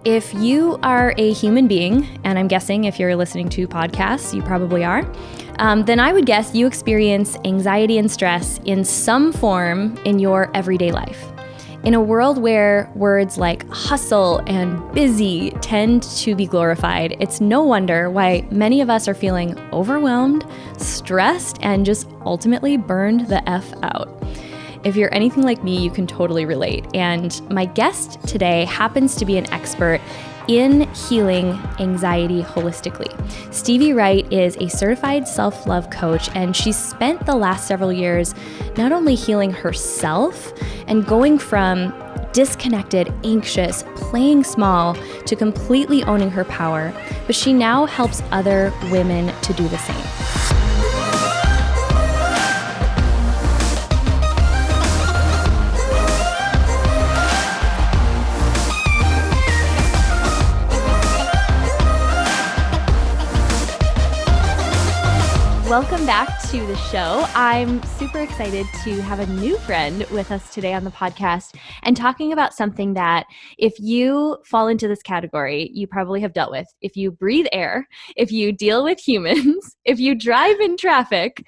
If you are a human being, and I'm guessing if you're listening to podcasts, you probably are, then I would guess you experience anxiety and stress in some form in your everyday life. In a world where words like hustle and busy tend to be glorified, it's no wonder why many of us are feeling overwhelmed, stressed, and just ultimately burned the F out. If you're anything like me, you can totally relate. And my guest today happens to be an expert in healing anxiety holistically. Stevie Wright is a certified self-love coach, and she's spent the last several years not only healing herself and going from disconnected, anxious, playing small to completely owning her power, but she now helps other women to do the same. Welcome back to the show. I'm super excited to have a new friend with us today on the podcast and talking about something that if you fall into this category, you probably have dealt with. If you breathe air, if you deal with humans, if you drive in traffic,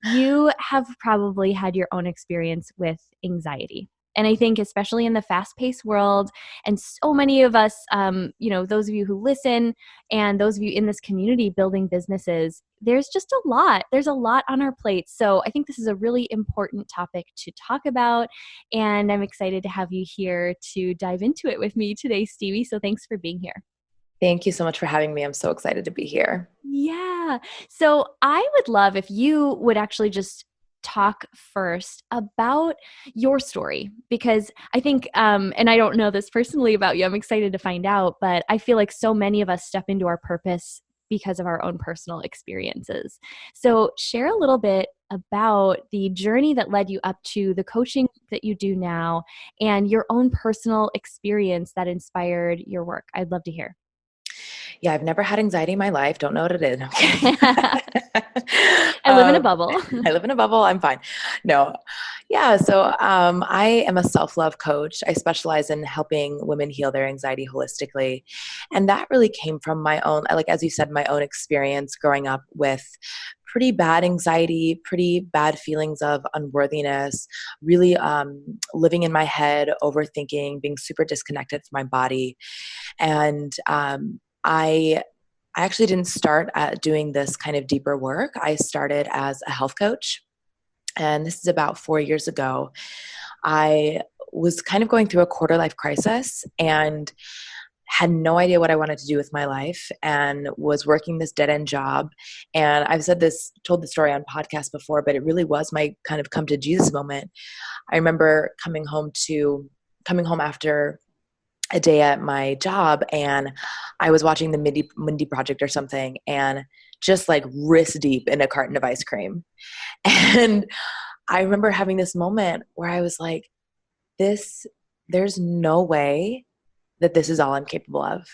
you have probably had your own experience with anxiety. And I think especially in the fast-paced world, and so many of us, those of you who listen and those of you in this community building businesses, there's just a lot. There's a lot on our plates. So I think this is a really important topic to talk about. And I'm excited to have you here to dive into it with me today, Stevie. So thanks for being here. Thank you so much for having me. I'm so excited to be here. Yeah. So I would love if you would actually just talk first about your story, because I think, and I don't know this personally about you, I'm excited to find out, but I feel like so many of us step into our purpose because of our own personal experiences. So share a little bit about the journey that led you up to the coaching that you do now and your own personal experience that inspired your work. I'd love to hear. Yeah, I've never had anxiety in my life. Don't know what it is. I live in a bubble. I live in a bubble. I'm fine. No. Yeah. So I am a self-love coach. I specialize in helping women heal their anxiety holistically. And that really came from my own, like, as you said, my own experience growing up with pretty bad anxiety, pretty bad feelings of unworthiness, really living in my head, overthinking, being super disconnected from my body. And I actually didn't start doing this kind of deeper work. I started as a health coach, and this is about 4 years ago. I was kind of going through a quarter life crisis and had no idea what I wanted to do with my life and was working this dead-end job. And I've told the story on podcasts before, but it really was my kind of come to Jesus moment. I remember coming home after a day at my job, and I was watching the Mindy Project or something, and just like wrist deep in a carton of ice cream. And I remember having this moment where I was like, there's no way that this is all I'm capable of.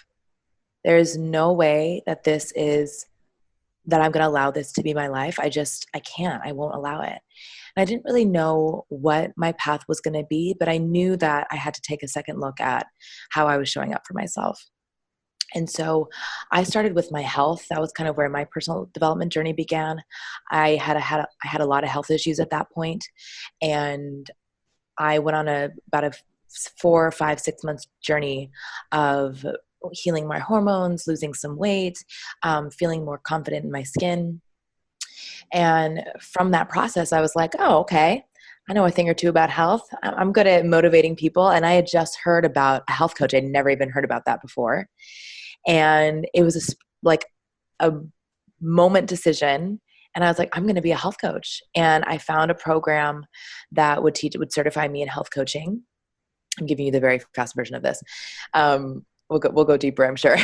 There's no way that I'm going to allow this to be my life. I can't, I won't allow it. And I didn't really know what my path was going to be, but I knew that I had to take a second look at how I was showing up for myself. And so I started with my health. That was kind of where my personal development journey began. I had a lot of health issues at that point, and I went on about a 4, 5, 6 months journey of healing my hormones, losing some weight, feeling more confident in my skin. And from that process, I was like, oh, okay, I know a thing or two about health. I'm good at motivating people. And I had just heard about a health coach. I'd never even heard about that before. And it was like a moment decision. And I was like, I'm going to be a health coach. And I found a program that would certify me in health coaching. I'm giving you the very fast version of this. We'll go deeper, I'm sure.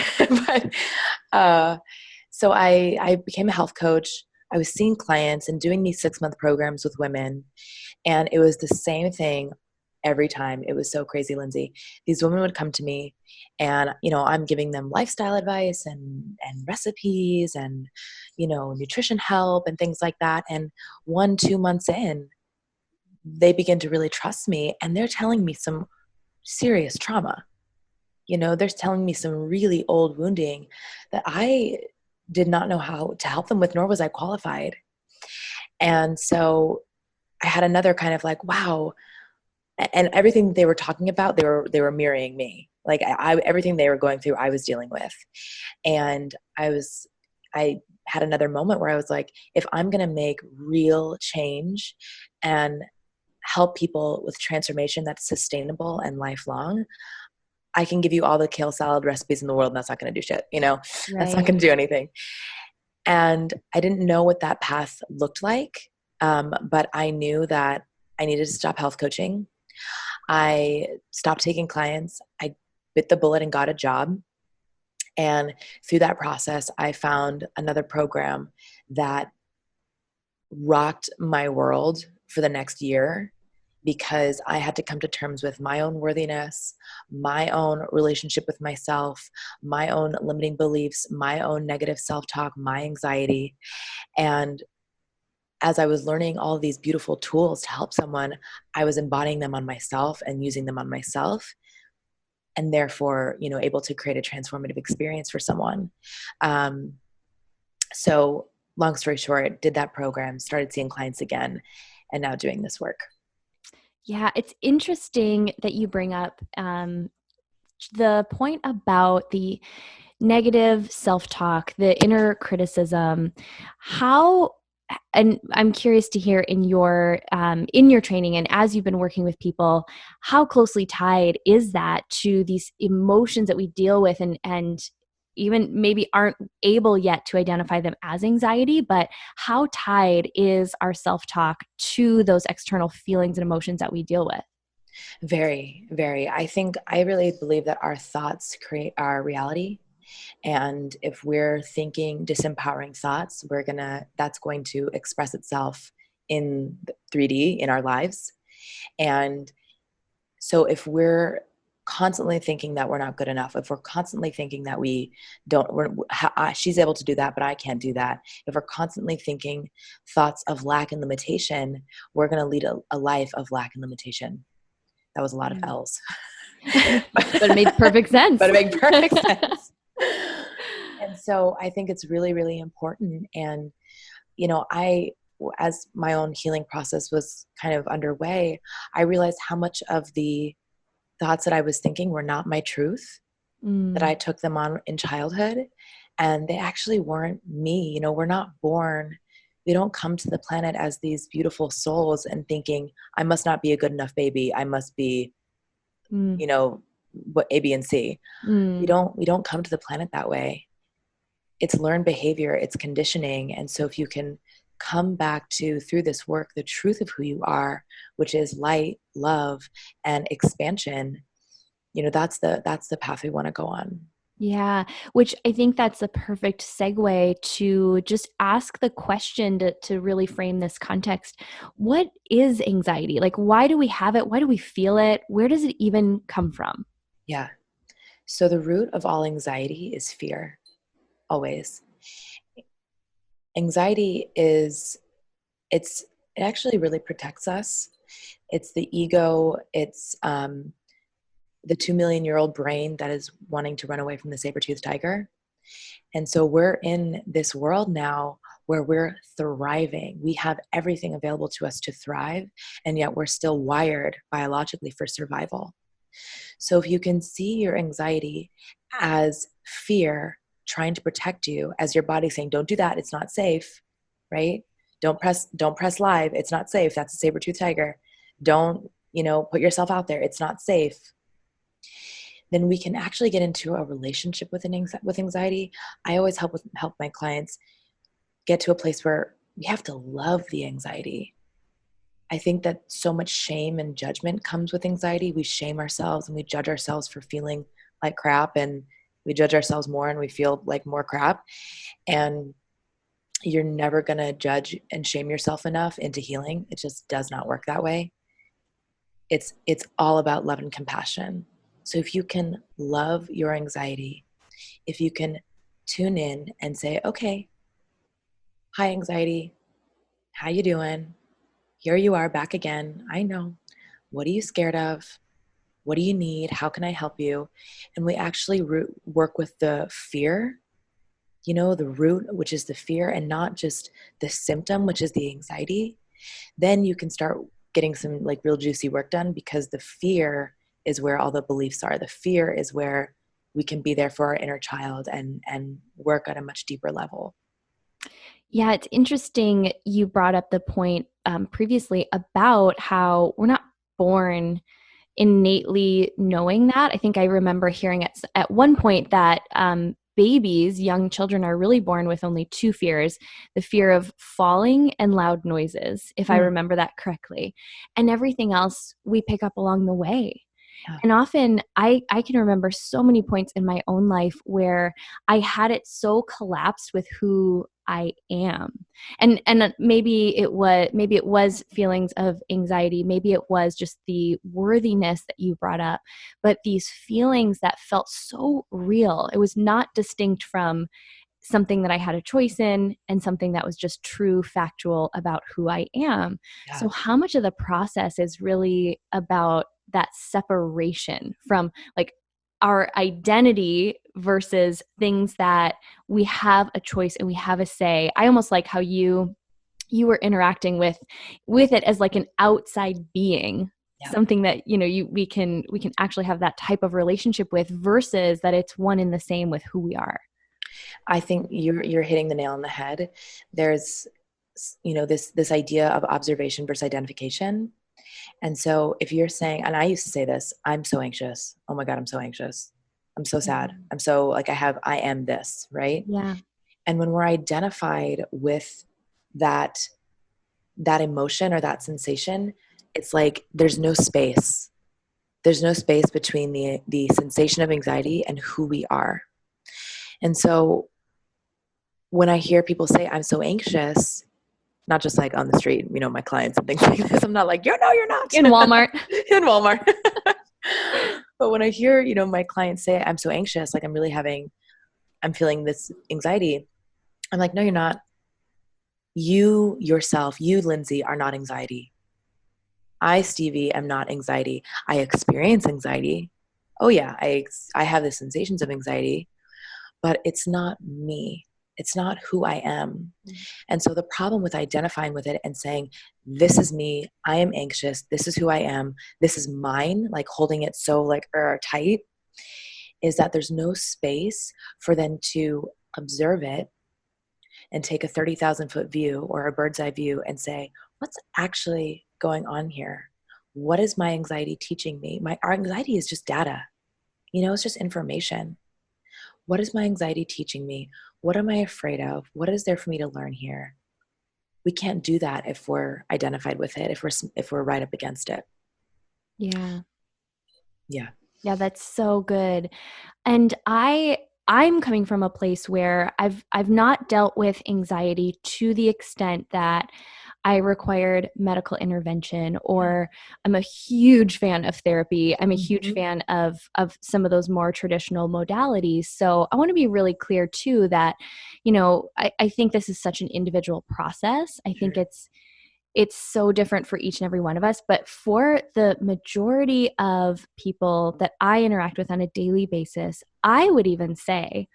So I became a health coach. I was seeing clients and doing these 6-month programs with women. And it was the same thing every time. It was so crazy, Lindsay. These women would come to me and, I'm giving them lifestyle advice and recipes and, nutrition help and things like that. And 1-2 months in, they begin to really trust me, and they're telling me some serious trauma. They're telling me some really old wounding that I did not know how to help them with, nor was I qualified. And so I had another kind of like, wow. And everything they were talking about, they were mirroring me. Like everything they were going through, I was dealing with. And I had another moment where I was like, if I'm going to make real change and help people with transformation that's sustainable and lifelong, I can give you all the kale salad recipes in the world, and that's not going to do shit. That's not Right. going to do anything. And I didn't know what that path looked like. But I knew that I needed to stop health coaching. I stopped taking clients. I bit the bullet and got a job. And through that process, I found another program that rocked my world for the next year, because I had to come to terms with my own worthiness, my own relationship with myself, my own limiting beliefs, my own negative self-talk, my anxiety. And as I was learning all of these beautiful tools to help someone, I was embodying them on myself and using them on myself, and therefore, able to create a transformative experience for someone. Um, so long story short, did that program, started seeing clients again, and now doing this work. Yeah, it's interesting that you bring up the point about the negative self-talk, the inner criticism. How, and I'm curious to hear in your training and as you've been working with people, how closely tied is that to these emotions that we deal with, and even maybe aren't able yet to identify them as anxiety, but how tied is our self-talk to those external feelings and emotions that we deal with? Very, very. I really believe that our thoughts create our reality. And if we're thinking disempowering thoughts, that's going to express itself in 3D in our lives. And so if we're constantly thinking that we're not good enough, if we're constantly thinking that she's able to do that, but I can't do that. If we're constantly thinking thoughts of lack and limitation, we're going to lead a life of lack and limitation. That was a lot of Yeah. L's. But it made perfect sense. But it made perfect sense. And so I think it's really, really important. And, as my own healing process was kind of underway, I realized how much of the thoughts that I was thinking were not my truth, that I took them on in childhood, and they actually weren't me. We're not born. We don't come to the planet as these beautiful souls and thinking, I must not be a good enough baby. I must be, Mm. what A, B, and C. We Mm. don't come to the planet that way. It's learned behavior, it's conditioning. And so if you can come back to, through this work, the truth of who you are, which is light, love, and expansion, that's the path we want to go on. Yeah, which I think that's a perfect segue to just ask the question to really frame this context. What is anxiety? Like, why do we have it? Why do we feel it? Where does it even come from? Yeah. So the root of all anxiety is fear, always. Anxiety it actually really protects us. It's the ego. It's the 2 million-year-old brain that is wanting to run away from the saber-toothed tiger. And so we're in this world now where we're thriving. We have everything available to us to thrive, and yet we're still wired biologically for survival. So if you can see your anxiety as fear trying to protect you, as your body saying, don't do that, it's not safe, right? Don't press live, it's not safe. That's a saber-toothed tiger. Don't, put yourself out there, it's not safe. Then we can actually get into a relationship with anxiety. I always help my clients get to a place where we have to love the anxiety. I think that so much shame and judgment comes with anxiety. We shame ourselves and we judge ourselves for feeling like crap, and we judge ourselves more and we feel like more crap. And you're never going to judge and shame yourself enough into healing. It just does not work that way. It's all about love and compassion. So if you can love your anxiety, if you can tune in and say, okay, hi anxiety, how you doing? Here you are back again. I know. What are you scared of? What do you need? How can I help you? And we actually work with the fear, the root, which is the fear, and not just the symptom, which is the anxiety. Then you can start getting some like real juicy work done, because the fear is where all the beliefs are. The fear is where we can be there for our inner child and work at a much deeper level. Yeah, it's interesting you brought up the point previously about how we're not born innately knowing that. I think I remember hearing at one point that babies, young children, are really born with only two fears: the fear of falling and loud noises, if I remember that correctly. And everything else we pick up along the way. Yeah. And often I can remember so many points in my own life where I had it so collapsed with who I am. And maybe it was feelings of anxiety, maybe it was just the worthiness that you brought up, but these feelings that felt so real. It was not distinct from something that I had a choice in and something that was just true, factual about who I am. Yeah. So, how much of the process is really about that separation from like our identity versus things that we have a choice and we have a say? I almost like how you were interacting with it as like an outside being. Yeah. Something that we can actually have that type of relationship with, versus that it's one and the same with who we are. I think you're hitting the nail on the head. There's, this idea of observation versus identification. And so if you're saying, and I used to say this, I'm so anxious. Oh my God, I'm so anxious. I'm so sad. I'm so like, I am this, right? Yeah. And when we're identified with that emotion or that sensation, it's like, there's no space. There's no space between the sensation of anxiety and who we are. And so when I hear people say, I'm so anxious, not just like on the street, my clients and things like this, I'm not like, you're not. In Walmart. In Walmart. But when I hear, my clients say, I'm so anxious, like I'm feeling this anxiety, I'm like, no, you're not. You yourself, you, Lindsay, are not anxiety. I, Stevie, am not anxiety. I experience anxiety. Oh yeah, I have the sensations of anxiety, but it's not me. It's not who I am. And so the problem with identifying with it and saying, this is me, I am anxious, this is who I am, this is mine, like holding it so like tight, is that there's no space for them to observe it and take a 30,000 foot view or a bird's eye view and say, what's actually going on here? What is my anxiety teaching me? Our anxiety is just data. It's just information. What is my anxiety teaching me? What am I afraid of? What is there for me to learn here? We can't do that if we're identified with it, if we're right up against it. Yeah. Yeah. Yeah, that's so good. And I'm coming from a place where I've not dealt with anxiety to the extent that I required medical intervention, or I'm a huge fan of therapy. I'm a huge fan of some of those more traditional modalities. So I want to be really clear too that, I think this is such an individual process. I think it's so different for each and every one of us. But for the majority of people that I interact with on a daily basis, I would even say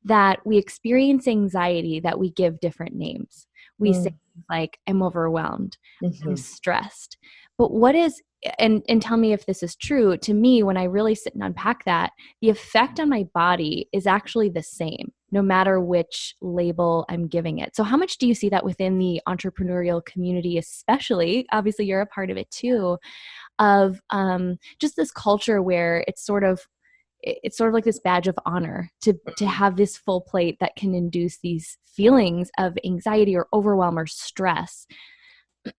that we experience anxiety that we give different names. We say like, I'm overwhelmed, I'm stressed. But what is, and tell me if this is true, to me, when I really sit and unpack that, the effect on my body is actually the same, no matter which label I'm giving it. So how much do you see that within the entrepreneurial community, especially, obviously you're a part of it too, of just this culture where it's sort of like this badge of honor to have this full plate that can induce these feelings of anxiety or overwhelm or stress.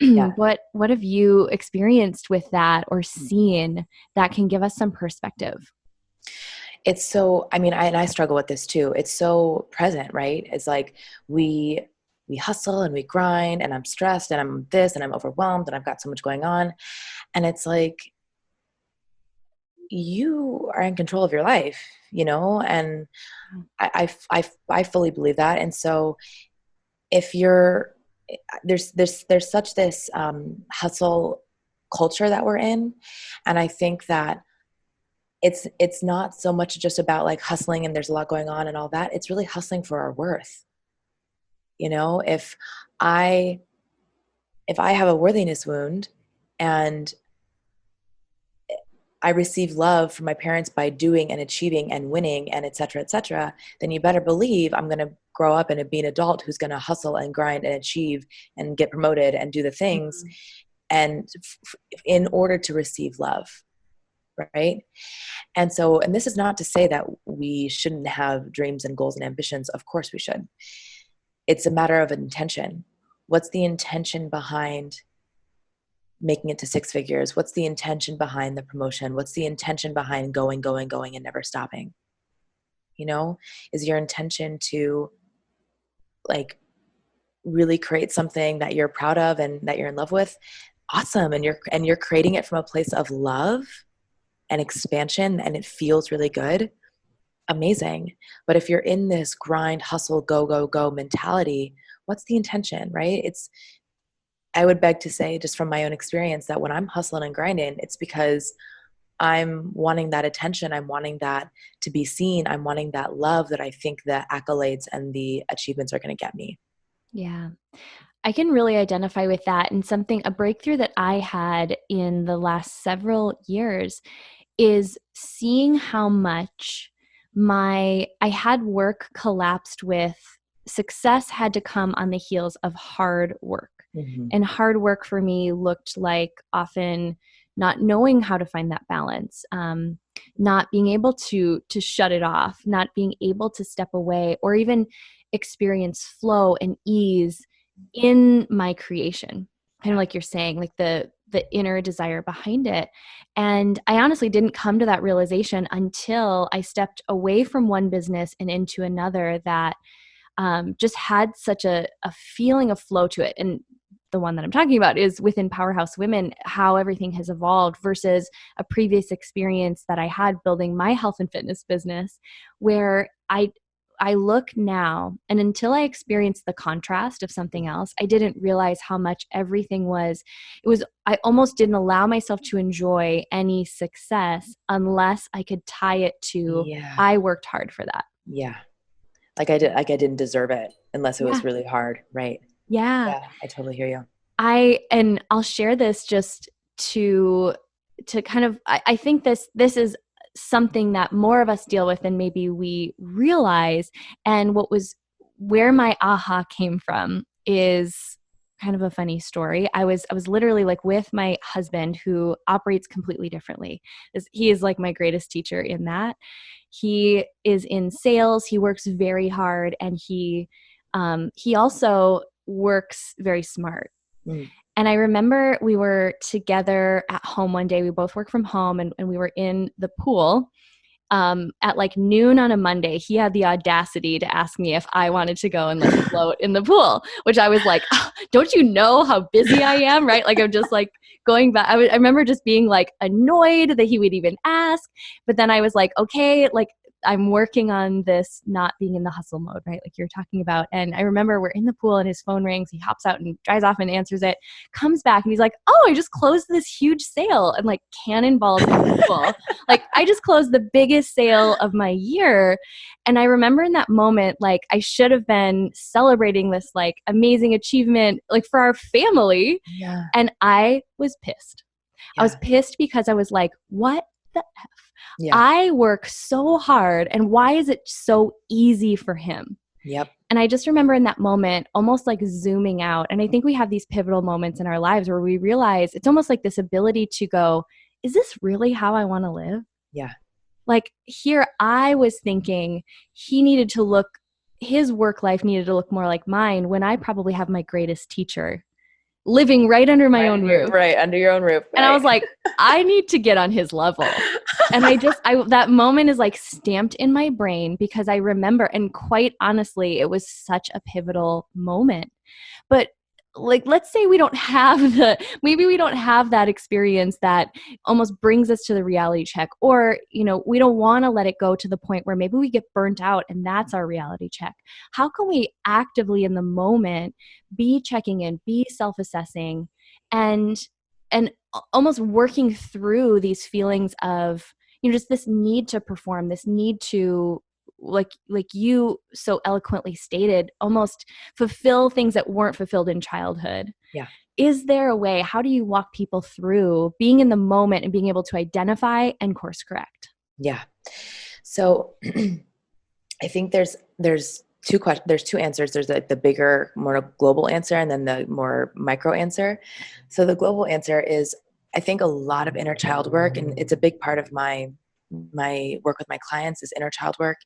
Yeah. What have you experienced with that or seen that can give us some perspective? It's so, I struggle with this too. It's so present, right? It's like we hustle and we grind, and I'm stressed and I'm this and I'm overwhelmed and I've got so much going on. And it's like, you are in control of your life, and I fully believe that. And so if there's such this hustle culture that we're in, and I think that it's not so much just about like hustling and there's a lot going on and all that. It's really hustling for our worth. You know, I if I have a worthiness wound and I receive love from my parents by doing and achieving and winning and et cetera, then you better believe I'm going to grow up and be an adult who's going to hustle and grind and achieve and get promoted and do the things and in order to receive love, right? And so, and this is not to say that we shouldn't have dreams and goals and ambitions. Of course we should. It's a matter of intention. What's the intention behind making it to six figures? What's the intention behind the promotion? What's the intention behind going and never stopping? You know, is your intention to like really create something that you're proud of and that you're in love with? Awesome. And you're creating it from a place of love and expansion and it feels really good. Amazing. But if you're in this grind, hustle, go mentality, what's the intention, right? I would beg to say, just from my own experience, that when I'm hustling and grinding, it's because I'm wanting that attention. I'm wanting that to be seen. I'm wanting that love that I think the accolades and the achievements are going to get me. Yeah. I can really identify with that. And a breakthrough that I had in the last several years is seeing how much I had work collapsed with success had to come on the heels of hard work. Mm-hmm. And hard work for me looked like often not knowing how to find that balance, not being able to shut it off, not being able to step away or even experience flow and ease in my creation. Kind of like you're saying, like the inner desire behind it. And I honestly didn't come to that realization until I stepped away from one business and into another that just had such a feeling of flow to it. And the one that I'm talking about is within Powerhouse Women, how everything has evolved versus a previous experience that I had building my health and fitness business, where I look now, and until I experienced the contrast of something else, I didn't realize how much everything was. I almost didn't allow myself to enjoy any success unless I could tie it to, I worked hard for that. Yeah. Like I didn't deserve it unless it was really hard. Right. Yeah. I totally hear you. And I'll share this just to kind of, I think this is something that more of us deal with than maybe we realize. And where my aha came from is kind of a funny story. I was literally like with my husband, who operates completely differently. He is like my greatest teacher in that. He is in sales. He works very hard, and he also works very smart. And I remember we were together at home one day. We both work from home, and we were in the pool at like noon on a Monday. He had the audacity to ask me if I wanted to go and like float in the pool, which I was like, oh, don't you know how busy I am? Right? Like I'm just like going back. I remember just being like annoyed that he would even ask. But then I was like, okay, like I'm working on this not being in the hustle mode, right? Like you're talking about. And I remember we're in the pool and his phone rings. He hops out and dries off and answers it, comes back and he's like, oh, I just closed this huge sale, and like cannonballs in the pool. Like I just closed the biggest sale of my year. And I remember in that moment, like I should have been celebrating this like amazing achievement, like for our family. Yeah. And I was pissed. I was pissed because I was like, what the F? Yeah. I work so hard, and why is it so easy for him? Yep. And I just remember in that moment, almost like zooming out. And I think we have these pivotal moments in our lives where we realize it's almost like this ability to go, is this really how I want to live? Yeah. Like here, I was thinking his work life needed to look more like mine, when I probably have my greatest teacher living right under my own roof. Right, under your own roof. Right. And I was like, I need to get on his level. And that moment is like stamped in my brain because I remember, and quite honestly, it was such a pivotal moment. But like, let's say we don't have that experience that almost brings us to the reality check, or, we don't want to let it go to the point where maybe we get burnt out and that's our reality check. How can we actively in the moment be checking in, be self-assessing, and almost working through these feelings of, just this need to perform, this need to, like you so eloquently stated, almost fulfill things that weren't fulfilled in childhood. Yeah. Is there a way, how do you walk people through being in the moment and being able to identify and course correct? Yeah. So I think there's two answers. There's like the bigger, more global answer, and then the more micro answer. So the global answer is, I think a lot of inner child work, and it's a big part of my work with my clients, is inner child work,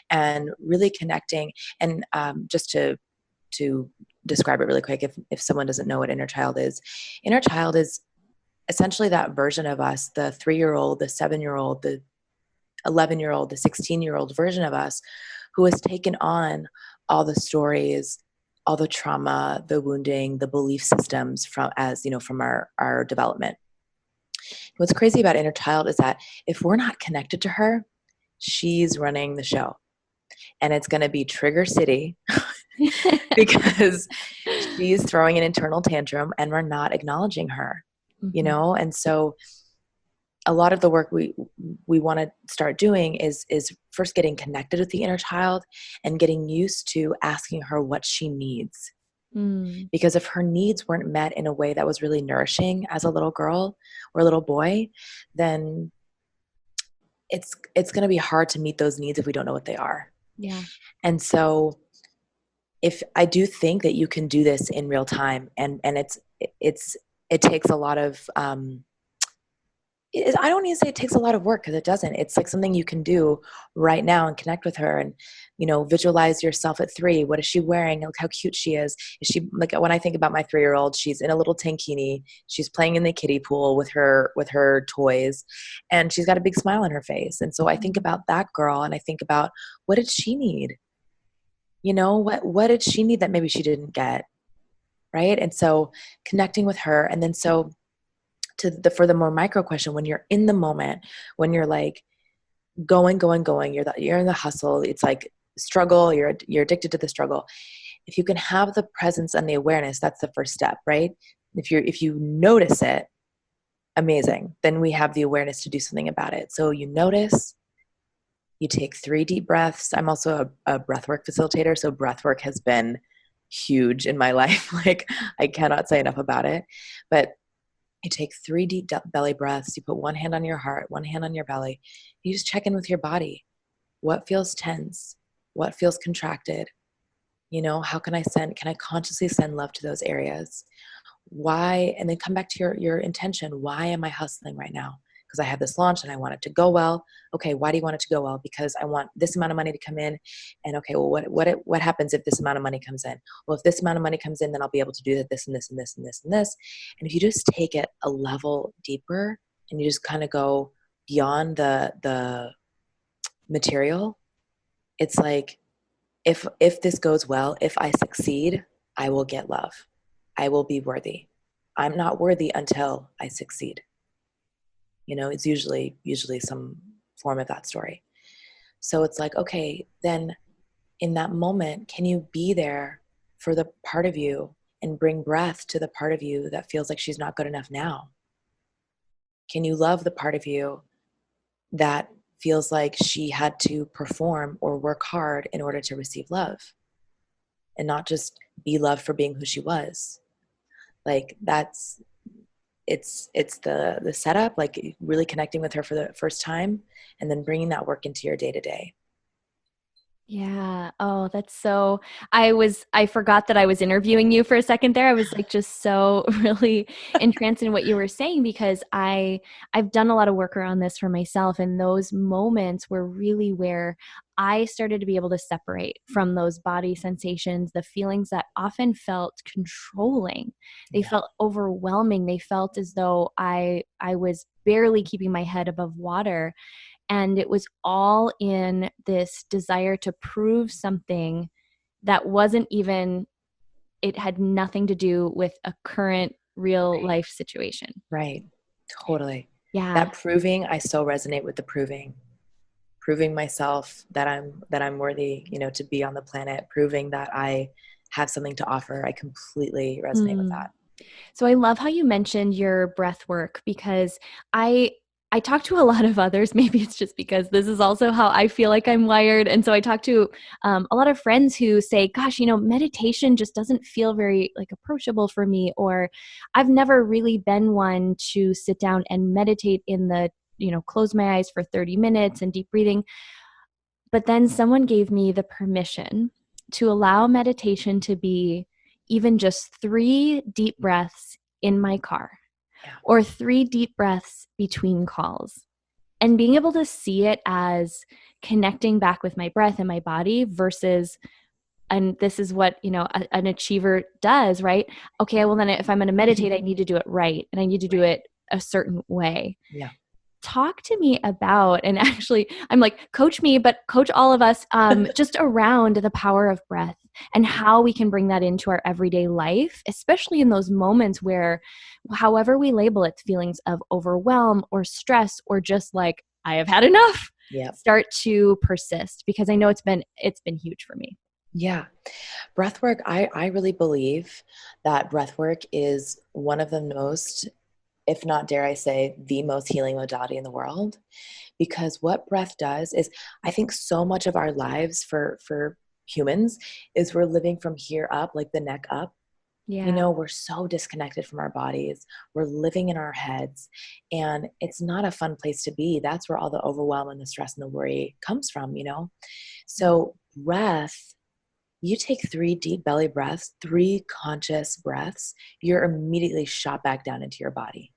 and really connecting. And just to describe it really quick, if someone doesn't know what inner child is essentially that version of us, the 3-year-old, the 7-year-old, the 11-year-old, the 16-year-old version of us, who has taken on all the stories, all the trauma, the wounding, the belief systems from, as you know, from our development. What's crazy about inner child is that if we're not connected to her, she's running the show, and it's going to be trigger city because she's throwing an internal tantrum and we're not acknowledging her, you know? And so a lot of the work we want to start doing is first getting connected with the inner child and getting used to asking her what she needs. Because if her needs weren't met in a way that was really nourishing as a little girl or a little boy, then it's going to be hard to meet those needs if we don't know what they are. Yeah. And so if I do think that you can do this in real time, and it takes a lot of I don't even say it takes a lot of work, because it doesn't. It's like something you can do right now and connect with her, and, you know, visualize yourself at 3. What is she wearing? Look how cute she is. Is she, like, when I think about my 3-year-old, she's in a little tankini. She's playing in the kiddie pool with her toys, and she's got a big smile on her face. And so I think about that girl, and I think about, what did she need? You know, what did she need that maybe she didn't get? Right? And so connecting with her, and then so for the more micro question, when you're in the moment, when you're like going, you're in the hustle, it's like struggle, you're addicted to the struggle. If you can have the presence and the awareness, that's the first step, right? If you notice it, amazing. Then we have the awareness to do something about it. So you notice, you take 3 deep breaths. I'm also a breathwork facilitator, so breathwork has been huge in my life. Like, I cannot say enough about it. But you take 3 deep belly breaths. You put one hand on your heart, one hand on your belly. You just check in with your body. What feels tense? What feels contracted? You know, how can I consciously send love to those areas? Why? And then come back to your intention. Why am I hustling right now? Because I have this launch and I want it to go well. Okay, why do you want it to go well? Because I want this amount of money to come in. And okay, well, what happens if this amount of money comes in? Well, if this amount of money comes in, then I'll be able to do this and this and this and this and this. And if you just take it a level deeper and you just kind of go beyond the material, it's like, if this goes well, if I succeed, I will get love. I will be worthy. I'm not worthy until I succeed. You know, it's usually some form of that story. So it's like, okay, then in that moment, can you be there for the part of you and bring breath to the part of you that feels like she's not good enough now? Can you love the part of you that feels like she had to perform or work hard in order to receive love, and not just be loved for being who she was? Like, it's the setup, like really connecting with her for the first time, and then bringing that work into your day-to-day. Yeah. Oh, that's so, I forgot that I was interviewing you for a second there. I was like just so really entranced in what you were saying, because I've done a lot of work around this for myself, and those moments were really where I started to be able to separate from those body sensations, the feelings that often felt controlling. They Yeah. felt overwhelming. They felt as though I was barely keeping my head above water. And it was all in this desire to prove something that wasn't even, it had nothing to do with a current real life situation. Right. Totally. Yeah. That proving, I so resonate with the proving myself that I'm worthy, you know, to be on the planet, proving that I have something to offer. I completely resonate with Mm. that. So I love how you mentioned your breath work, because I I talk to a lot of others. Maybe it's just because this is also how I feel like I'm wired. And so I talk to a lot of friends who say, gosh, meditation just doesn't feel very like approachable for me, or I've never really been one to sit down and meditate in the, close my eyes for 30 minutes and deep breathing. But then someone gave me the permission to allow meditation to be even just 3 deep breaths in my car, Yeah. or 3 deep breaths between calls, and being able to see it as connecting back with my breath and my body versus, and this is what, an achiever does, right? Okay, well then if I'm going to meditate, I need to do it right. And I need to do it a certain way. Yeah. Talk to me about, and actually I'm like, coach me, but coach all of us, just around the power of breath and how we can bring that into our everyday life, especially in those moments where, however we label it, feelings of overwhelm or stress, or just like, I have had enough, Yeah. start to persist, because I know it's been huge for me. Yeah. Breathwork, I really believe that breathwork is one of the most, if not dare I say, the most healing modality in the world. Because what breath does is, I think so much of our lives for humans is we're living from here up, like the neck up. Yeah. We're so disconnected from our bodies. We're living in our heads, and it's not a fun place to be. That's where all the overwhelm and the stress and the worry comes from. So breath, you take 3 deep belly breaths, 3 conscious breaths, you're immediately shot back down into your body.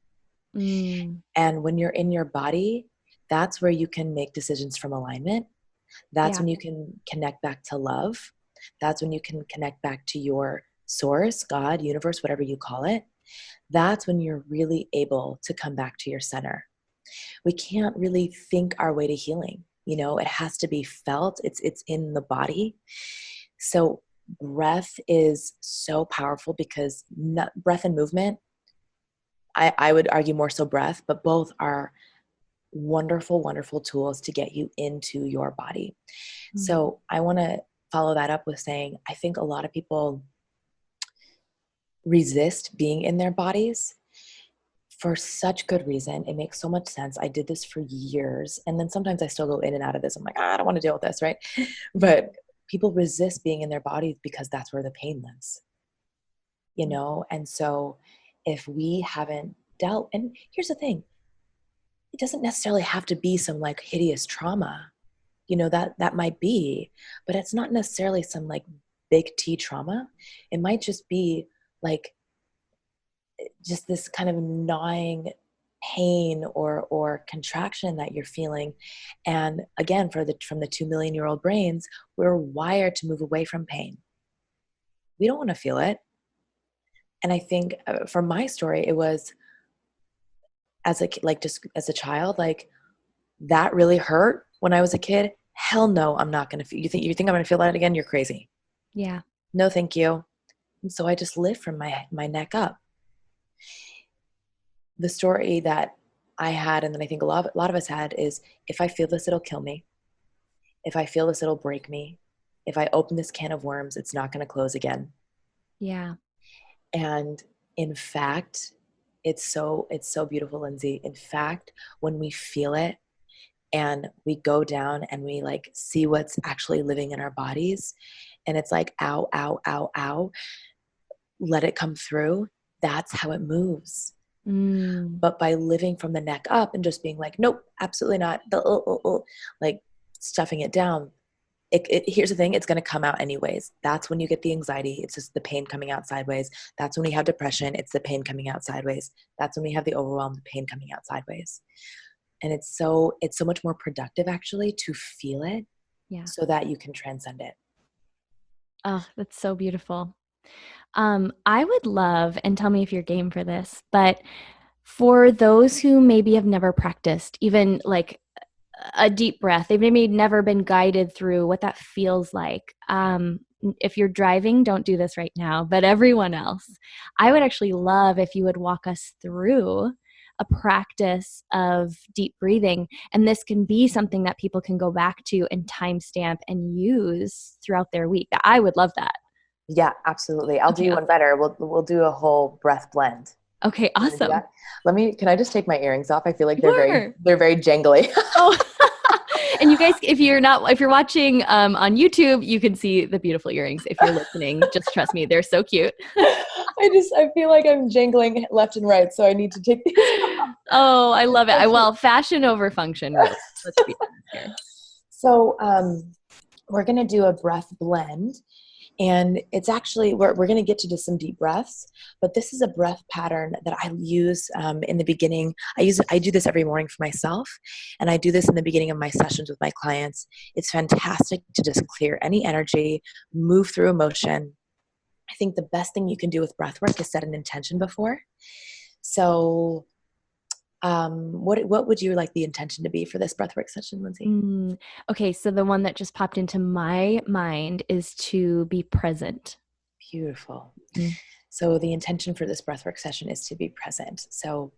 And when you're in your body, that's where you can make decisions from alignment. That's when you can connect back to love. That's when you can connect back to your source, God, universe, whatever you call it. That's when you're really able to come back to your center. We can't really think our way to healing. It has to be felt. It's in the body. So breath is so powerful, because breath and movement, I would argue more so breath, but both are wonderful, wonderful tools to get you into your body. So I want to follow that up with saying, I think a lot of people resist being in their bodies for such good reason. It makes so much sense. I did this for years. And then sometimes I still go in and out of this. I'm like, I don't want to deal with this, right? But people resist being in their bodies because that's where the pain lives. And so if we haven't dealt, and here's the thing, it doesn't necessarily have to be some like hideous trauma, that might be, but it's not necessarily some like big T trauma. It might just be like just this kind of gnawing pain or contraction that you're feeling. And again, from the 2 million-year-old brains, we're wired to move away from pain. We don't want to feel it. And I think for my story, it was just as a child, like that really hurt when I was a kid. Hell no, I'm not going to feel. You think I'm going to feel that again? You're crazy. Yeah. No, thank you. And so I just live from my neck up. The story that I had, and then I think a lot of us had, is if I feel this, it'll kill me. If I feel this, it'll break me. If I open this can of worms, it's not going to close again. Yeah. And in fact, it's so beautiful, Lindsay. In fact, when we feel it and we go down and we like see what's actually living in our bodies, and it's like, ow, ow, ow, ow, let it come through. That's how it moves. But by living from the neck up and just being like, nope, absolutely not, like stuffing it down, here's the thing, it's going to come out anyways. That's when you get the anxiety. It's just the pain coming out sideways. That's when we have depression. It's the pain coming out sideways. That's when we have the overwhelm, the pain coming out sideways. And it's so much more productive actually to feel it, so that you can transcend it. Oh, that's so beautiful. I would love, and tell me if you're game for this, but for those who maybe have never practiced even like a deep breath, they've maybe never been guided through what that feels like. If you're driving, don't do this right now, but everyone else, I would actually love if you would walk us through a practice of deep breathing. And this can be something that people can go back to and timestamp and use throughout their week. I would love that. Yeah, absolutely. I'll do you one better. We'll do a whole breath blend. Okay, You want to do awesome. that? Can I just take my earrings off? I feel like Sure. they're very jangly. Oh, and you guys, if you're watching on YouTube, you can see the beautiful earrings. If you're listening, just trust me, they're so cute. I feel like I'm jangling left and right, so I need to take these off. Oh, I love it. Well, fashion over function, really. Let's be honest here. So we're going to do a breath blend. And it's actually, we're going to get to just some deep breaths, but this is a breath pattern that I use in the beginning. I do this every morning for myself, and I do this in the beginning of my sessions with my clients. It's fantastic to just clear any energy, move through emotion. I think the best thing you can do with breath work is set an intention before. So what would you like the intention to be for this breathwork session, Lindsay? Okay, so the one that just popped into my mind is to be present. Beautiful. So the intention for this breathwork session is to be present. So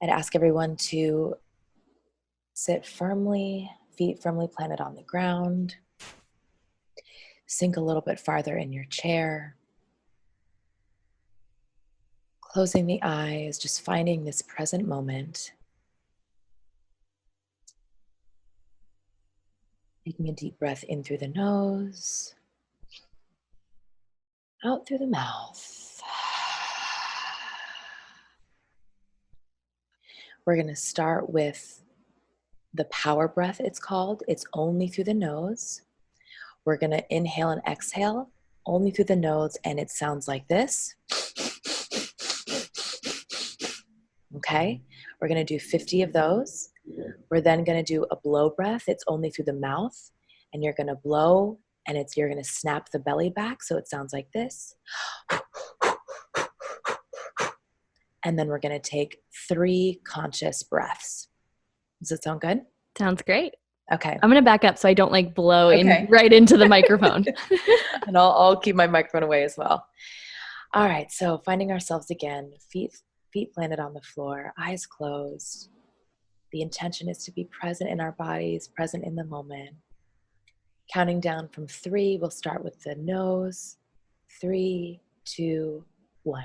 I'd ask everyone to sit firmly, feet firmly planted on the ground. Sink a little bit farther in your chair. Closing the eyes, just finding this present moment. Taking a deep breath in through the nose, out through the mouth. We're going to start with the power breath, it's called. It's only through the nose. We're going to inhale and exhale only through the nose, and it sounds like this. Okay, we're going to do 50 of those. We're then going to do a blow breath. It's only through the mouth, and you're going to blow, and you're going to snap the belly back, so it sounds like this. And then we're going to take 3 conscious breaths. Does that sound good? Sounds great. Okay. I'm going to back up so I don't like blow Okay. right into the microphone. And I'll keep my microphone away as well. All right. So finding ourselves again, feet planted on the floor, eyes closed. The intention is to be present in our bodies, present in the moment. Counting down from 3, we'll start with the nose. 3, 2, 1.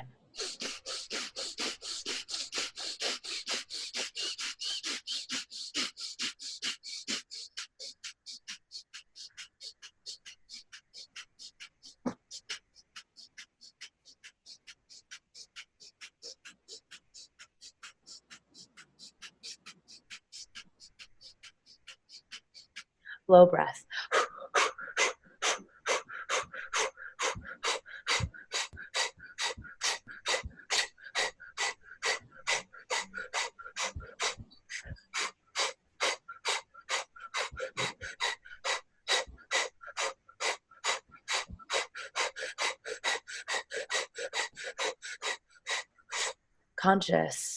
Blow breath. Conscious.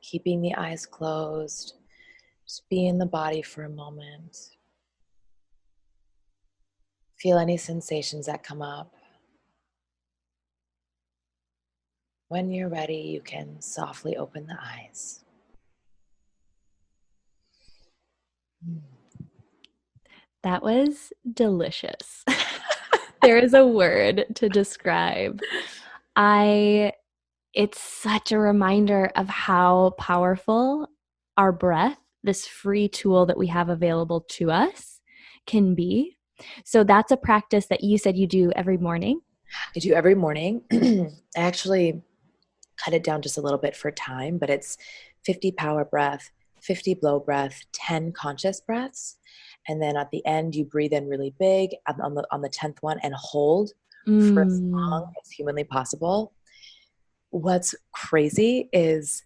Keeping the eyes closed. Just be in the body for a moment. Feel any sensations that come up. When you're ready, you can softly open the eyes. That was delicious. There is a word to describe. It's such a reminder of how powerful our breath, this free tool that we have available to us, can be. So that's a practice that you said you do every morning. I do every morning. I actually cut it down just a little bit for time, but it's 50 power breath, 50 blow breath, 10 conscious breaths. And then at the end, you breathe in really big on the 10th one and hold for as long as humanly possible. What's crazy is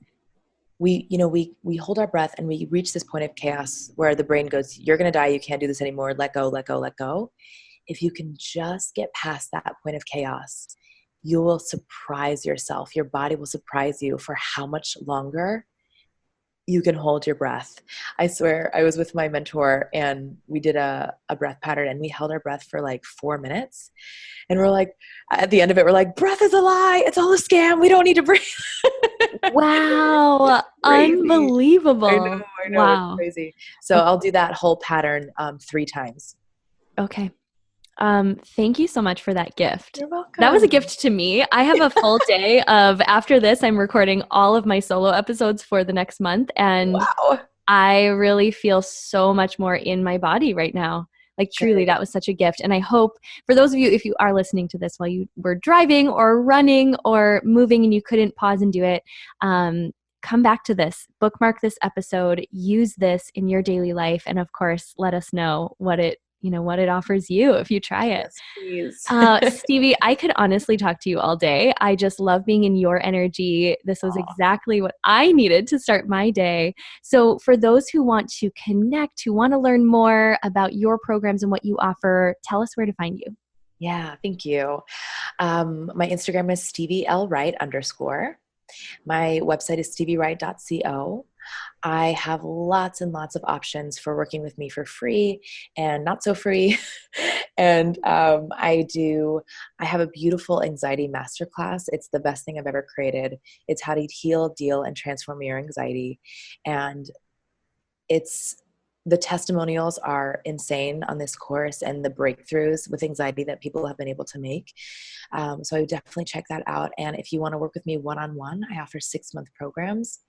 we hold our breath and we reach this point of chaos where the brain goes, you're going to die. You can't do this anymore. Let go, let go, let go. If you can just get past that point of chaos, you will surprise yourself. Your body will surprise you for how much longer you can hold your breath. I swear, I was with my mentor and we did a breath pattern, and we held our breath for like 4 minutes. And we're like, at the end of it, we're like, breath is a lie. It's all a scam. We don't need to breathe. Wow. Crazy. Unbelievable. I know, it's Wow. crazy. So I'll do that whole pattern 3 times. Okay. Thank you so much for that gift. You're welcome. That was a gift to me. I have a full day of, after this, I'm recording all of my solo episodes for the next month. And Wow. I really feel so much more in my body right now. Like truly, that was such a gift. And I hope for those of you, if you are listening to this while you were driving or running or moving and you couldn't pause and do it, come back to this, bookmark this episode, use this in your daily life. And of course, let us know what it offers you if you try it. Yes, please. Stevie, I could honestly talk to you all day. I just love being in your energy. This was exactly what I needed to start my day. So for those who want to connect, who want to learn more about your programs and what you offer, tell us where to find you. Yeah, thank you. My Instagram is StevieLWright _ My website is steviewright.co. I have lots and lots of options for working with me for free and not so free. And I have a beautiful anxiety masterclass. It's the best thing I've ever created. It's how to heal, deal, and transform your anxiety. And the testimonials are insane on this course and the breakthroughs with anxiety that people have been able to make. So I would definitely check that out. And if you want to work with me one-on-one, I offer 6-month programs.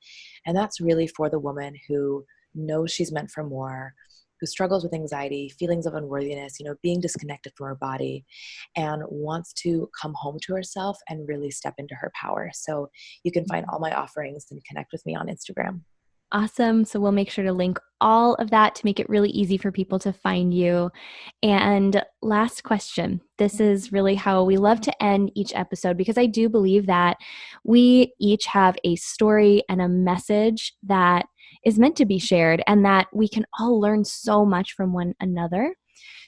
And that's really for the woman who knows she's meant for more, who struggles with anxiety, feelings of unworthiness, being disconnected from her body, and wants to come home to herself and really step into her power. So you can find all my offerings and connect with me on Instagram. Awesome. So we'll make sure to link all of that to make it really easy for people to find you. And last question. This is really how we love to end each episode, because I do believe that we each have a story and a message that is meant to be shared, and that we can all learn so much from one another.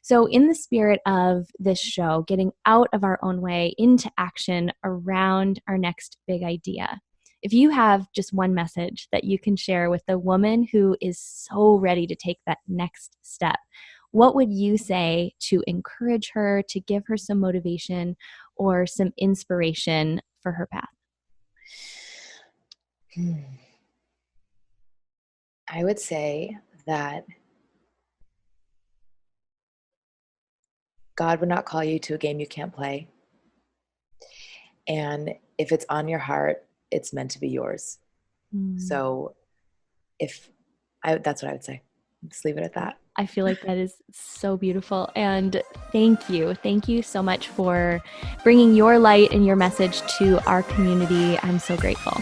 So in the spirit of this show, getting out of our own way into action around our next big idea, if you have just one message that you can share with the woman who is so ready to take that next step, what would you say to encourage her, to give her some motivation or some inspiration for her path? I would say that God would not call you to a game you can't play. And if it's on your heart, it's meant to be yours. So that's what I would say. Just leave it at that. I feel like that is so beautiful. And thank you. Thank you so much for bringing your light and your message to our community. I'm so grateful.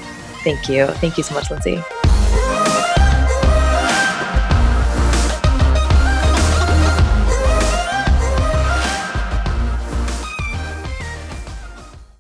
Thank you. Thank you so much, Lindsay.